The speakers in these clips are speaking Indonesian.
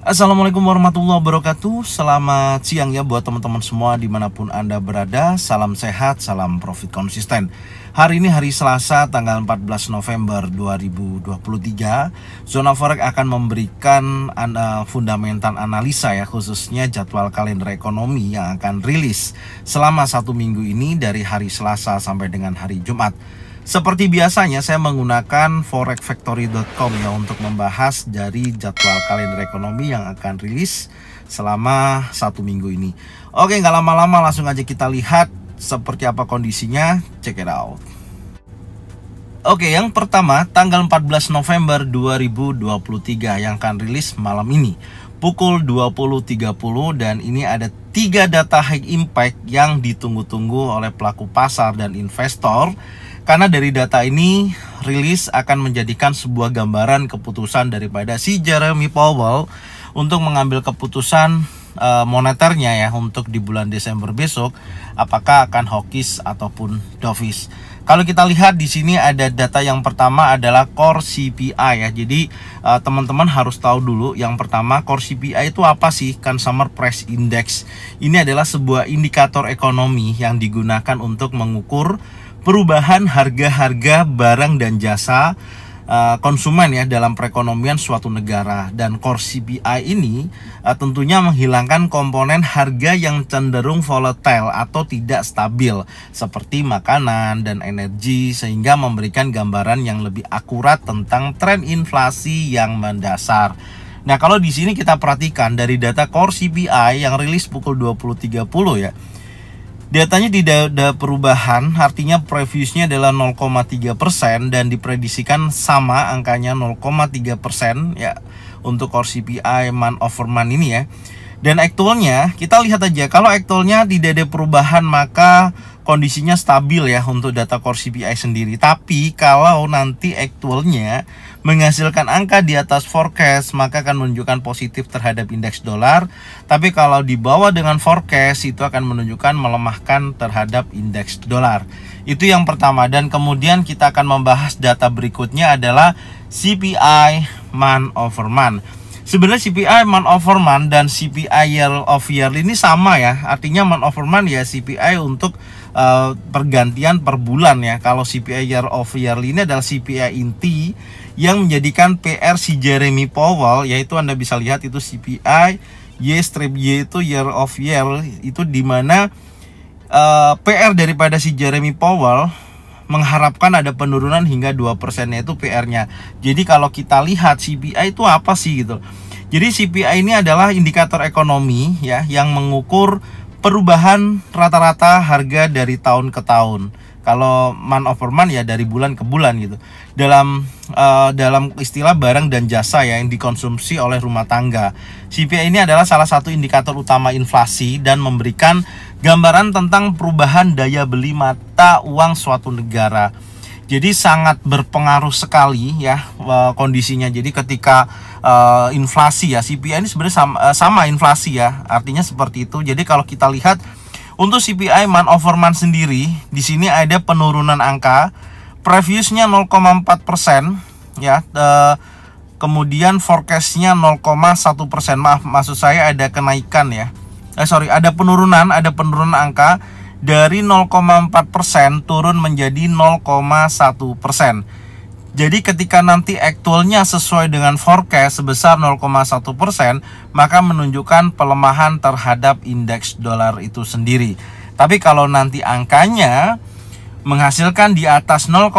Assalamualaikum warahmatullahi wabarakatuh. Selamat siang ya buat teman-teman semua dimanapun Anda berada. Salam sehat, salam profit konsisten. Hari ini hari Selasa tanggal 14 November 2023. Zona Forex akan memberikan fundamental analisa ya, khususnya jadwal kalender ekonomi yang akan rilis selama satu minggu ini dari hari Selasa sampai dengan hari Jumat. Seperti biasanya saya menggunakan forexfactory.com ya untuk membahas dari jadwal kalender ekonomi yang akan rilis selama satu minggu ini. Oke, nggak lama-lama langsung aja kita lihat seperti apa kondisinya. Check it out. Oke, yang pertama tanggal 14 November 2023 yang akan rilis malam ini pukul 20.30, dan ini ada 3 data high impact yang ditunggu-tunggu oleh pelaku pasar dan investor. Karena dari data ini rilis akan menjadikan sebuah gambaran keputusan daripada si Jeremy Powell untuk mengambil keputusan moneternya ya untuk di bulan Desember besok, apakah akan hawkish ataupun dovish. Kalau kita lihat di sini ada data yang pertama adalah core CPI ya. Jadi teman-teman harus tahu dulu yang pertama core CPI itu apa sih? Consumer Price Index. Ini adalah sebuah indikator ekonomi yang digunakan untuk mengukur perubahan harga-harga barang dan jasa konsumen ya dalam perekonomian suatu negara. Dan core CPI ini tentunya menghilangkan komponen harga yang cenderung volatile atau tidak stabil seperti makanan dan energi, sehingga memberikan gambaran yang lebih akurat tentang tren inflasi yang mendasar. Nah, kalau di sini kita perhatikan dari data core CPI yang rilis pukul 20.30 ya. Datanya tidak ada perubahan, artinya previousnya adalah 0,3% dan diprediksikan sama angkanya 0,3% ya untuk core CPI month over month ini ya. Dan aktualnya kita lihat aja, kalau aktualnya tidak ada perubahan maka kondisinya stabil ya untuk data core CPI sendiri. Tapi kalau nanti aktualnya menghasilkan angka di atas forecast maka akan menunjukkan positif terhadap indeks dolar. Tapi kalau di bawah dengan forecast itu akan menunjukkan melemahkan terhadap indeks dolar. Itu yang pertama. Dan kemudian kita akan membahas data berikutnya adalah CPI month over month. Sebenarnya CPI month over month dan CPI year of year ini sama ya. Artinya month over month ya CPI untuk pergantian per bulan ya. Kalau CPI year of year ini adalah CPI inti yang menjadikan PR si Jeremy Powell, yaitu Anda bisa lihat itu CPI Y-Y itu year of year, itu dimana PR daripada si Jeremy Powell mengharapkan ada penurunan hingga 2%, yaitu PR-nya. Jadi kalau kita lihat CPI itu apa sih gitu. Jadi CPI ini adalah indikator ekonomi ya yang mengukur perubahan rata-rata harga dari tahun ke tahun. Kalau month over month ya dari bulan ke bulan gitu. Dalam istilah barang dan jasa ya yang dikonsumsi oleh rumah tangga. CPI ini adalah salah satu indikator utama inflasi dan memberikan gambaran tentang perubahan daya beli mata uang suatu negara. Jadi sangat berpengaruh sekali ya kondisinya. Jadi ketika inflasi ya, CPI ini sebenarnya sama inflasi ya. Artinya seperti itu. Jadi kalau kita lihat untuk CPI month over month sendiri, di sini ada penurunan angka, previousnya 0,4% ya. Kemudian forecastnya 0,1%. Maaf, maksud saya ada kenaikan ya. Ada penurunan angka dari 0,4% turun menjadi 0,1%. Jadi ketika nanti aktualnya sesuai dengan forecast sebesar 0,1%, maka menunjukkan pelemahan terhadap indeks dolar itu sendiri. Tapi kalau nanti angkanya menghasilkan di atas 0,1%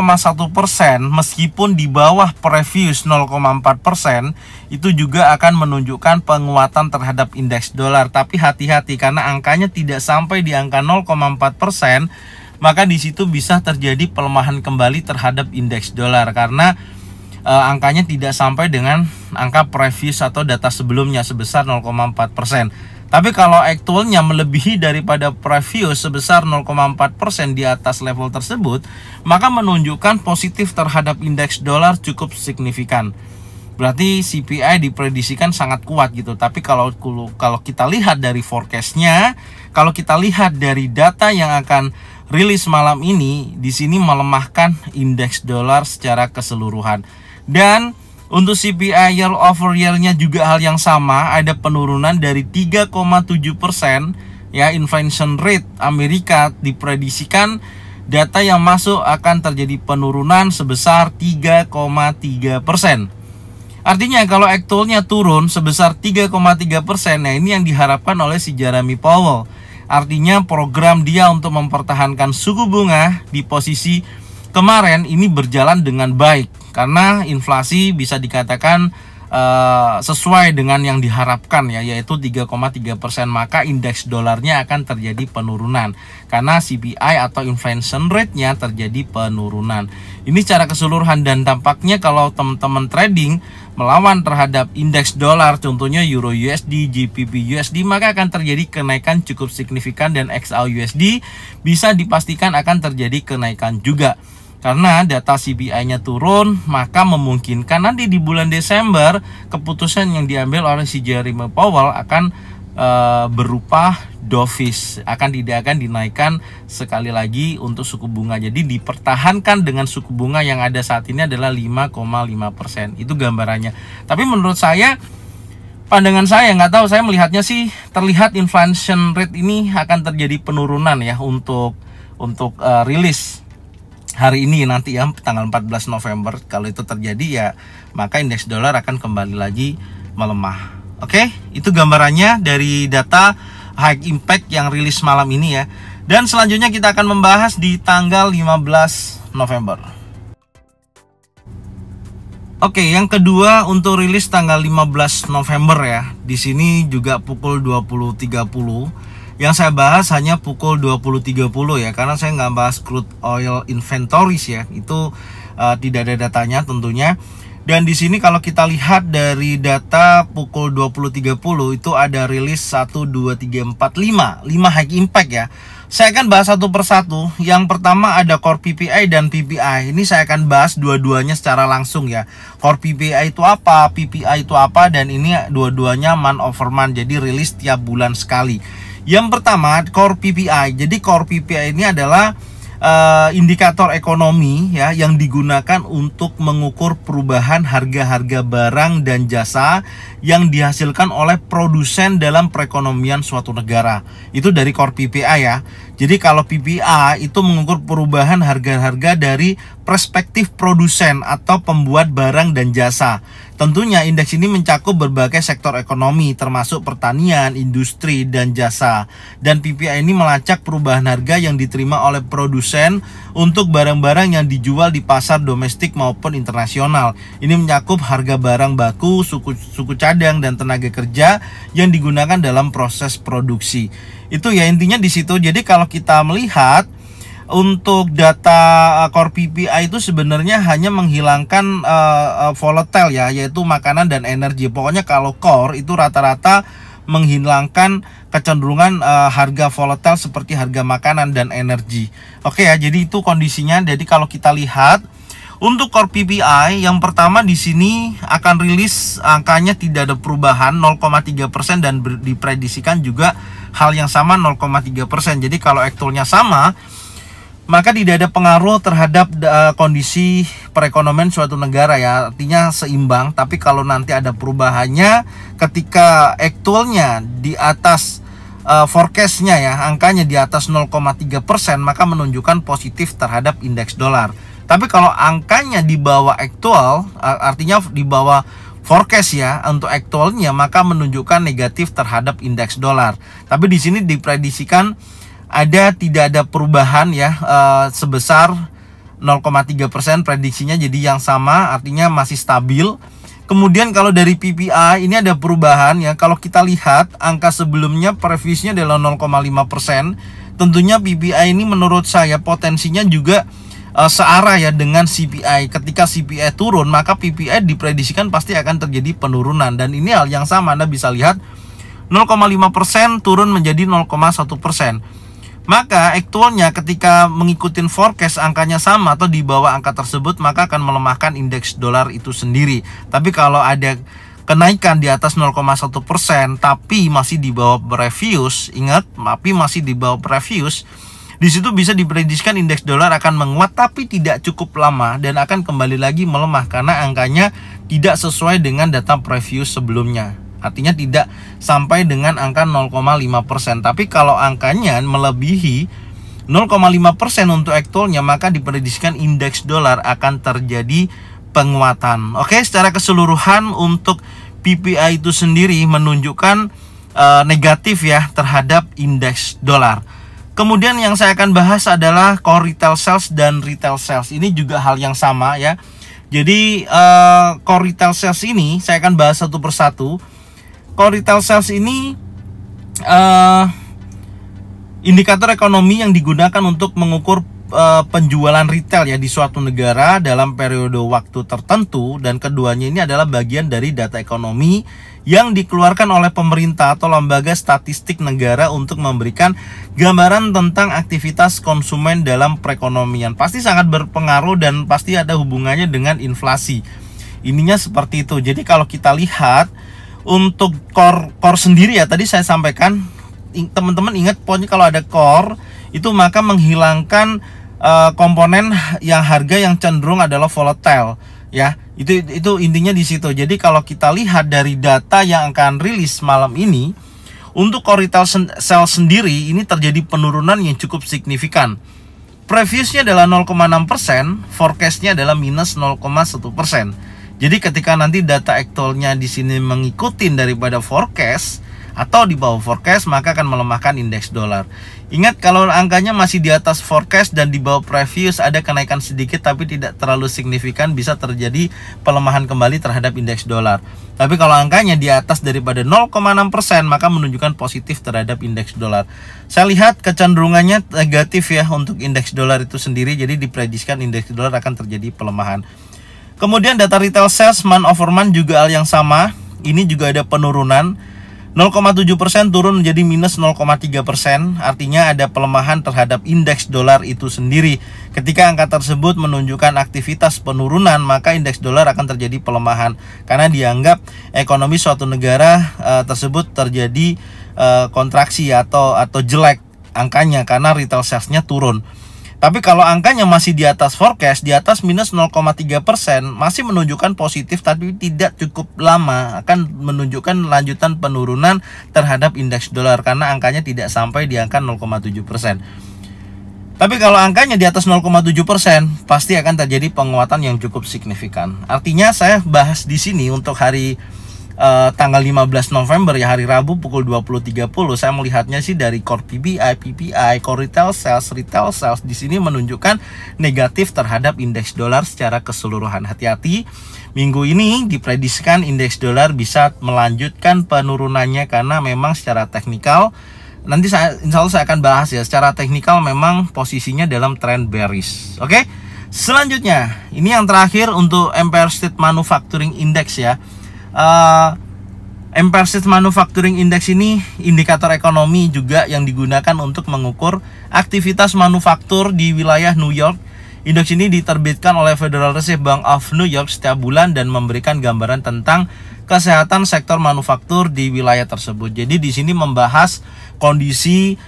meskipun di bawah previous 0,4%, itu juga akan menunjukkan penguatan terhadap indeks dolar. Tapi hati-hati karena angkanya tidak sampai di angka 0,4%, maka di situ bisa terjadi pelemahan kembali terhadap indeks dolar karena angkanya tidak sampai dengan angka previous atau data sebelumnya sebesar 0,4%. Tapi kalau aktualnya melebihi daripada previous sebesar 0,4% di atas level tersebut, maka menunjukkan positif terhadap indeks dolar cukup signifikan. Berarti CPI diprediksikan sangat kuat gitu. Tapi kalau kita lihat dari forecastnya, kalau kita lihat dari data yang akan rilis malam ini, di sini melemahkan indeks dolar secara keseluruhan. Dan Untuk CPI year over year-nya juga hal yang sama, ada penurunan dari 3,7%. Ya, inflation rate Amerika diprediksikan data yang masuk akan terjadi penurunan sebesar 3,3%. Artinya kalau aktualnya turun sebesar 3,3%, nah ini yang diharapkan oleh si Jeremy Powell. Artinya program dia untuk mempertahankan suku bunga di posisi kemarin ini berjalan dengan baik, karena inflasi bisa dikatakan sesuai dengan yang diharapkan ya, yaitu 3,3%. Maka indeks dolarnya akan terjadi penurunan karena CPI atau inflation rate-nya terjadi penurunan. Ini secara keseluruhan, dan tampaknya kalau teman-teman trading melawan terhadap indeks dolar, contohnya Euro USD, GBP USD, maka akan terjadi kenaikan cukup signifikan, dan XAU USD bisa dipastikan akan terjadi kenaikan juga. Karena data CPI-nya turun, maka memungkinkan nanti di bulan Desember keputusan yang diambil oleh si Jeremy Powell akan berupa dovish, tidak akan dinaikkan sekali lagi untuk suku bunga. Jadi dipertahankan dengan suku bunga yang ada saat ini adalah 5,5%. Itu gambarannya. Tapi menurut saya, pandangan saya, nggak tahu, saya melihatnya sih terlihat inflation rate ini akan terjadi penurunan ya untuk rilis hari ini nanti ya, tanggal 14 November. Kalau itu terjadi ya, maka indeks dolar akan kembali lagi melemah. Oke, itu gambarannya dari data high impact yang rilis malam ini ya. Dan selanjutnya kita akan membahas di tanggal 15 November. Oke, yang kedua untuk rilis tanggal 15 November ya. Di sini juga pukul 20.30. Yang saya bahas hanya pukul 20.30 ya, karena saya nggak bahas crude oil inventories ya. Itu tidak ada datanya tentunya. Dan di sini kalau kita lihat dari data pukul 20.30 itu ada rilis 1, 2, 3, 4, 5 high impact ya. Saya akan bahas satu persatu. Yang pertama ada core PPI dan PPI. Ini saya akan bahas dua-duanya secara langsung ya. Core PPI itu apa, PPI itu apa, dan ini dua-duanya month over month. Jadi rilis tiap bulan sekali. Yang pertama core PPI. Jadi core PPI ini adalah indikator ekonomi ya, yang digunakan untuk mengukur perubahan harga-harga barang dan jasa yang dihasilkan oleh produsen dalam perekonomian suatu negara. Itu dari core PPI ya. Jadi kalau PPI itu mengukur perubahan harga-harga dari perspektif produsen atau pembuat barang dan jasa. Tentunya indeks ini mencakup berbagai sektor ekonomi termasuk pertanian, industri, dan jasa. Dan PPI ini melacak perubahan harga yang diterima oleh produsen untuk barang-barang yang dijual di pasar domestik maupun internasional. Ini mencakup harga barang baku, suku cadang, dan tenaga kerja yang digunakan dalam proses produksi. Itu ya intinya di situ. Jadi kalau kita melihat untuk data core PPI itu sebenarnya hanya menghilangkan volatile ya, yaitu makanan dan energi. Pokoknya kalau core itu rata-rata menghilangkan kecenderungan harga volatile seperti harga makanan dan energi. Oke ya, jadi itu kondisinya. Jadi kalau kita lihat untuk core PPI yang pertama di sini akan rilis angkanya tidak ada perubahan 0,3% dan diprediksikan juga hal yang sama 0,3%. Jadi kalau aktualnya sama, maka tidak ada pengaruh terhadap kondisi perekonomian suatu negara ya, artinya seimbang. Tapi kalau nanti ada perubahannya ketika aktualnya di atas forecastnya ya, angkanya di atas 0,3%, maka menunjukkan positif terhadap indeks dolar. Tapi kalau angkanya di bawah aktual, artinya di bawah forecast ya untuk aktualnya, maka menunjukkan negatif terhadap indeks dolar. Tapi di sini diprediksikan tidak ada perubahan ya, sebesar 0,3% prediksinya, jadi yang sama, artinya masih stabil. Kemudian kalau dari PPI ini ada perubahan ya. Kalau kita lihat angka sebelumnya previousnya adalah 0,5%. Tentunya PPI ini menurut saya potensinya juga searah ya dengan CPI. Ketika CPI turun, maka PPI diprediksikan pasti akan terjadi penurunan. Dan ini hal yang sama, Anda bisa lihat 0,5% turun menjadi 0,1%. Maka aktualnya ketika mengikuti forecast angkanya sama atau di bawah angka tersebut, maka akan melemahkan indeks dolar itu sendiri. Tapi kalau ada kenaikan di atas 0,1% tapi masih di bawah previous, ingat, tapi masih di bawah previous, Di situ bisa diprediksikan indeks dolar akan menguat tapi tidak cukup lama dan akan kembali lagi melemah karena angkanya tidak sesuai dengan data preview sebelumnya. Artinya tidak sampai dengan angka 0,5%. Tapi kalau angkanya melebihi 0,5% untuk aktualnya, maka diprediksikan indeks dolar akan terjadi penguatan. Oke, secara keseluruhan untuk PPI itu sendiri menunjukkan negatif ya terhadap indeks dolar. Kemudian yang saya akan bahas adalah core retail sales dan retail sales. Ini juga hal yang sama ya. Jadi core retail sales ini saya akan bahas satu persatu. Core retail sales ini indikator ekonomi yang digunakan untuk mengukur penjualan retail ya di suatu negara dalam periode waktu tertentu, dan keduanya ini adalah bagian dari data ekonomi yang dikeluarkan oleh pemerintah atau lembaga statistik negara untuk memberikan gambaran tentang aktivitas konsumen dalam perekonomian. Pasti sangat berpengaruh dan pasti ada hubungannya dengan inflasi. Ininya seperti itu. Jadi kalau kita lihat untuk core sendiri ya, tadi saya sampaikan, teman-teman ingat pokoknya kalau ada core itu maka menghilangkan komponen yang harga yang cenderung adalah volatile ya. Itu intinya di situ. Jadi kalau kita lihat dari data yang akan rilis malam ini, untuk core retail sales sendiri ini terjadi penurunan yang cukup signifikan. Previousnya adalah 0,6%, forecastnya adalah minus 0,1%. Jadi ketika nanti data aktualnya di sini mengikuti daripada forecast atau di bawah forecast, maka akan melemahkan indeks dolar. Ingat, kalau angkanya masih di atas forecast dan di bawah previous, ada kenaikan sedikit tapi tidak terlalu signifikan, bisa terjadi pelemahan kembali terhadap indeks dolar. Tapi kalau angkanya di atas daripada 0,6%, maka menunjukkan positif terhadap indeks dolar. Saya lihat kecenderungannya negatif ya untuk indeks dolar itu sendiri, jadi diprediksikan indeks dolar akan terjadi pelemahan. Kemudian data retail sales month over month juga hal yang sama. Ini juga ada penurunan 0,7% turun menjadi minus 0,3%. Artinya ada pelemahan terhadap indeks dolar itu sendiri. Ketika angka tersebut menunjukkan aktivitas penurunan, maka indeks dolar akan terjadi pelemahan karena dianggap ekonomi suatu negara tersebut terjadi kontraksi atau jelek angkanya karena retail salesnya turun. Tapi kalau angkanya masih di atas forecast, di atas minus 0,3%, masih menunjukkan positif tapi tidak cukup lama, akan menunjukkan lanjutan penurunan terhadap indeks dolar karena angkanya tidak sampai di angka 0,7%. Tapi kalau angkanya di atas 0,7%, pasti akan terjadi penguatan yang cukup signifikan. Artinya saya bahas di sini untuk hari tanggal 15 November ya, hari Rabu pukul 20.30, saya melihatnya sih dari core PPI, core retail sales di sini menunjukkan negatif terhadap indeks dolar secara keseluruhan. Hati-hati, minggu ini diprediksikan indeks dolar bisa melanjutkan penurunannya karena memang secara teknikal, nanti insya Allah saya akan bahas ya, secara teknikal memang posisinya dalam trend bearish. Oke, selanjutnya ini yang terakhir untuk Empire State Manufacturing Index ya. Empire State Manufacturing Index ini indikator ekonomi juga yang digunakan untuk mengukur aktivitas manufaktur di wilayah New York. Indeks ini diterbitkan oleh Federal Reserve Bank of New York setiap bulan dan memberikan gambaran tentang kesehatan sektor manufaktur di wilayah tersebut. Jadi di sini membahas kondisi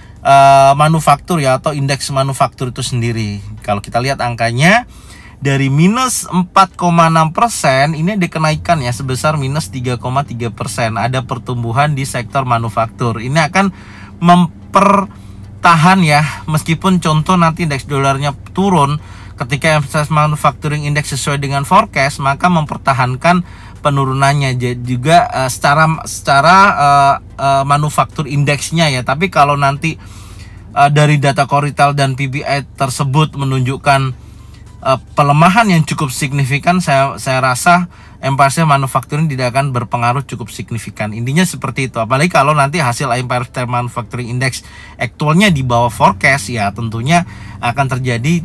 manufaktur ya, atau indeks manufaktur itu sendiri. Kalau kita lihat angkanya dari minus 4,6%, ini ada kenaikan ya sebesar minus 3,3%. Ada pertumbuhan di sektor manufaktur. Ini akan mempertahan ya, meskipun contoh nanti indeks dolarnya turun, ketika manufacturing index sesuai dengan forecast, maka mempertahankan penurunannya juga secara manufaktur indeksnya ya. Tapi kalau nanti dari data core retail dan PPI tersebut menunjukkan pelemahan yang cukup signifikan, saya rasa Empire State Manufacturing tidak akan berpengaruh cukup signifikan. Intinya seperti itu. Apalagi kalau nanti hasil Empire State Manufacturing Index aktualnya di bawah forecast, ya tentunya akan terjadi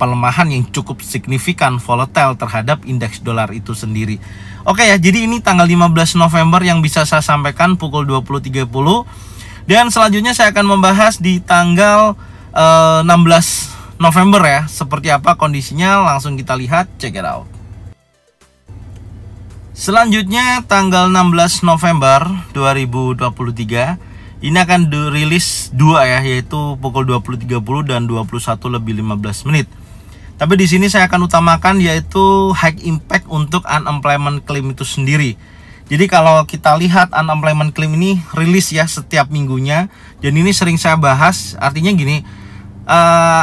pelemahan yang cukup signifikan, volatile terhadap indeks dolar itu sendiri. Oke ya, jadi ini tanggal 15 November yang bisa saya sampaikan pukul 20.30. Dan selanjutnya saya akan membahas di tanggal 16 November ya, seperti apa kondisinya, langsung kita lihat, check it out. Selanjutnya tanggal 16 November 2023, Ini akan dirilis dua ya, yaitu pukul 20.30 dan 21.15 menit. Tapi di sini saya akan utamakan yaitu high impact untuk unemployment claim itu sendiri. Jadi kalau kita lihat unemployment claim ini rilis ya setiap minggunya, dan ini sering saya bahas. Artinya gini,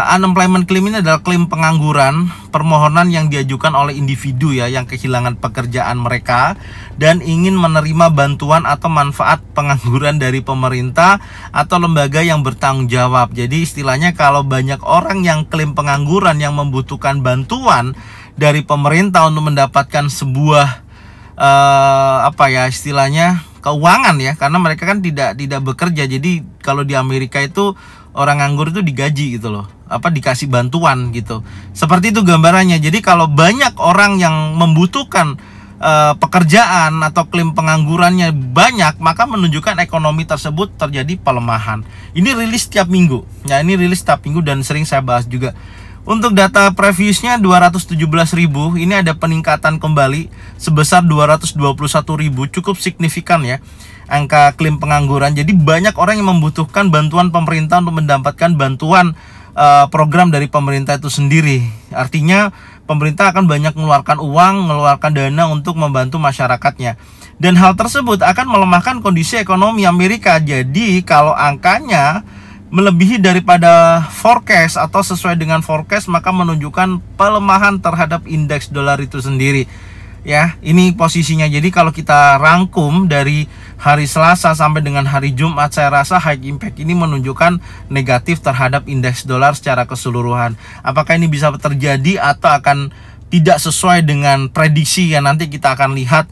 unemployment claim ini adalah klaim pengangguran, permohonan yang diajukan oleh individu ya yang kehilangan pekerjaan mereka dan ingin menerima bantuan atau manfaat pengangguran dari pemerintah atau lembaga yang bertanggung jawab. Jadi istilahnya kalau banyak orang yang klaim pengangguran yang membutuhkan bantuan dari pemerintah untuk mendapatkan sebuah istilahnya keuangan ya, karena mereka kan tidak bekerja. Jadi kalau di Amerika itu orang nganggur itu digaji gitu loh, dikasih bantuan gitu. Seperti itu gambarannya. Jadi kalau banyak orang yang membutuhkan pekerjaan atau klaim penganggurannya banyak, maka menunjukkan ekonomi tersebut terjadi pelemahan. Ini rilis setiap minggu. Ya, ini rilis setiap minggu dan sering saya bahas juga. Untuk data previousnya 217.000, ini ada peningkatan kembali sebesar 221.000, cukup signifikan ya angka klaim pengangguran. Jadi banyak orang yang membutuhkan bantuan pemerintah untuk mendapatkan bantuan program dari pemerintah itu sendiri. Artinya pemerintah akan banyak mengeluarkan uang, mengeluarkan dana untuk membantu masyarakatnya. Dan hal tersebut akan melemahkan kondisi ekonomi Amerika. Jadi kalau angkanya melebihi daripada forecast atau sesuai dengan forecast, maka menunjukkan pelemahan terhadap indeks dolar itu sendiri. Ya, ini posisinya. Jadi kalau kita rangkum dari hari Selasa sampai dengan hari Jumat, saya rasa high impact ini menunjukkan negatif terhadap indeks dolar secara keseluruhan. Apakah ini bisa terjadi atau akan tidak sesuai dengan prediksi ya, nanti kita akan lihat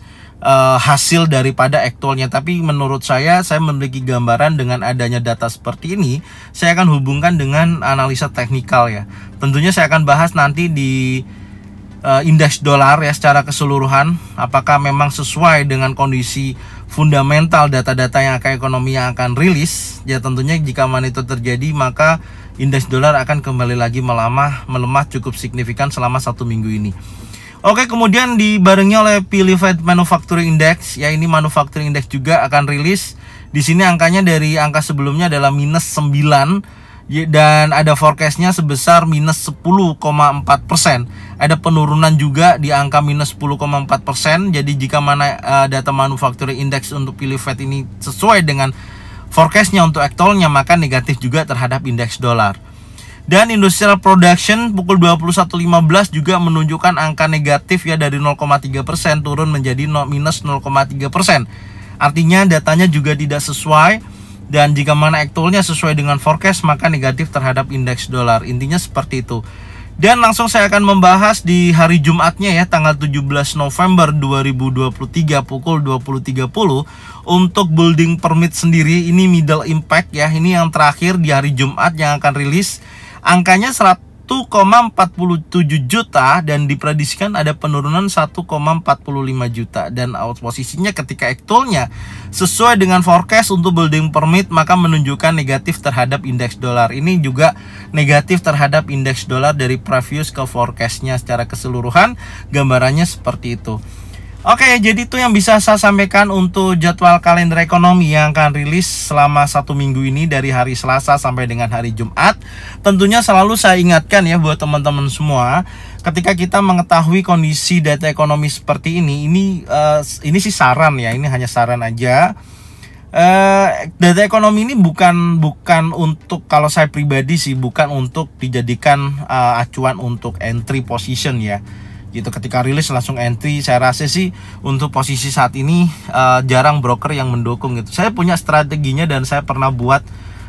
hasil daripada aktualnya. Tapi menurut saya memiliki gambaran dengan adanya data seperti ini. Saya akan hubungkan dengan analisa teknikal ya. Tentunya saya akan bahas nanti di indeks dolar ya secara keseluruhan, apakah memang sesuai dengan kondisi fundamental data-data yang ekonomi yang akan rilis. Ya tentunya jika mana itu terjadi, maka indeks dolar akan kembali lagi melemah cukup signifikan selama 1 minggu ini. Oke, kemudian dibarengi oleh Pileated Manufacturing Index ya, ini manufacturing index juga akan rilis. Di sini angkanya dari angka sebelumnya adalah minus 9 dan ada forecastnya sebesar minus 10,4%. Ada penurunan juga di angka minus 10,4%. Jadi jika mana data manufacturing index untuk Pileated ini sesuai dengan forecastnya untuk aktualnya, maka negatif juga terhadap indeks dolar. Dan industrial production pukul 21.15 juga menunjukkan angka negatif ya, dari 0,3% turun menjadi minus 0,3%. Artinya datanya juga tidak sesuai, dan jika mana aktualnya sesuai dengan forecast, maka negatif terhadap indeks dolar. Intinya seperti itu. Dan langsung saya akan membahas di hari Jumatnya ya, tanggal 17 November 2023 pukul 20.30 untuk building permit sendiri. Ini middle impact ya, ini yang terakhir di hari Jumat yang akan rilis. Angkanya 1,47 juta dan diprediksikan ada penurunan 1,45 juta. Dan posisinya ketika aktualnya sesuai dengan forecast untuk building permit, maka menunjukkan negatif terhadap indeks dolar. Ini juga negatif terhadap indeks dolar dari previous ke forecastnya. Secara keseluruhan gambarannya seperti itu. Oke, jadi itu yang bisa saya sampaikan untuk jadwal kalender ekonomi yang akan rilis selama 1 minggu ini dari hari Selasa sampai dengan hari Jumat. Tentunya selalu saya ingatkan ya buat teman-teman semua, ketika kita mengetahui kondisi data ekonomi seperti ini sih saran ya, ini hanya saran aja. Data ekonomi ini bukan untuk, kalau saya pribadi sih bukan untuk dijadikan acuan untuk entry position ya. Gitu, ketika rilis langsung entry. Saya rasa sih untuk posisi saat ini jarang broker yang mendukung gitu. Saya punya strateginya dan saya pernah buat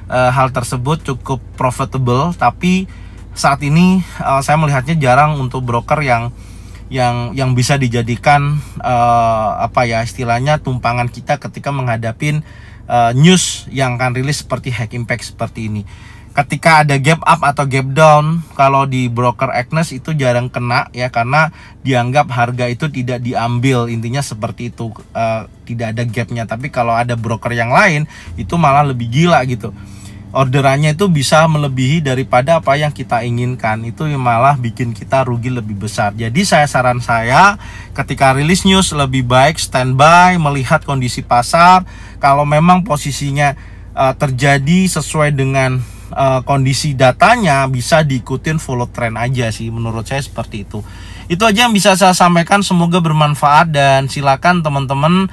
hal tersebut cukup profitable, tapi saat ini saya melihatnya jarang untuk broker yang bisa dijadikan istilahnya tumpangan kita ketika menghadapin news yang akan rilis seperti high impact seperti ini. Ketika ada gap up atau gap down, kalau di broker Agnes itu jarang kena ya, karena dianggap harga itu tidak diambil. Intinya seperti itu, tidak ada gapnya. Tapi kalau ada broker yang lain itu malah lebih gila gitu, orderannya itu bisa melebihi daripada apa yang kita inginkan. Itu malah bikin kita rugi lebih besar. Jadi saran saya ketika rilis news lebih baik standby, melihat kondisi pasar. Kalau memang posisinya terjadi sesuai dengan kondisi datanya, bisa diikutin follow trend aja sih, menurut saya seperti itu. Itu aja yang bisa saya sampaikan, semoga bermanfaat, dan silakan teman-teman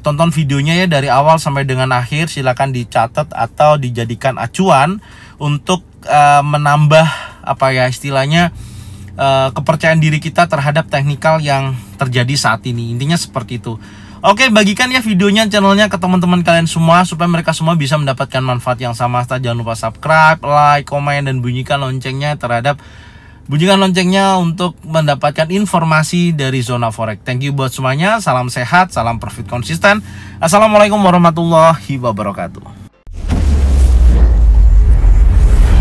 tonton videonya ya dari awal sampai dengan akhir. Silakan dicatat atau dijadikan acuan untuk menambah apa ya istilahnya kepercayaan diri kita terhadap teknikal yang terjadi saat ini. Intinya seperti itu. Oke, bagikan ya videonya, channelnya ke teman-teman kalian semua supaya mereka semua bisa mendapatkan manfaat yang sama. Jangan lupa subscribe, like, komen, dan bunyikan loncengnya untuk mendapatkan informasi dari Zona Forex. Thank you buat semuanya. Salam sehat, salam profit konsisten. Assalamualaikum warahmatullahi wabarakatuh.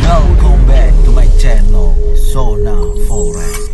Welcome back to my channel Zona Forex.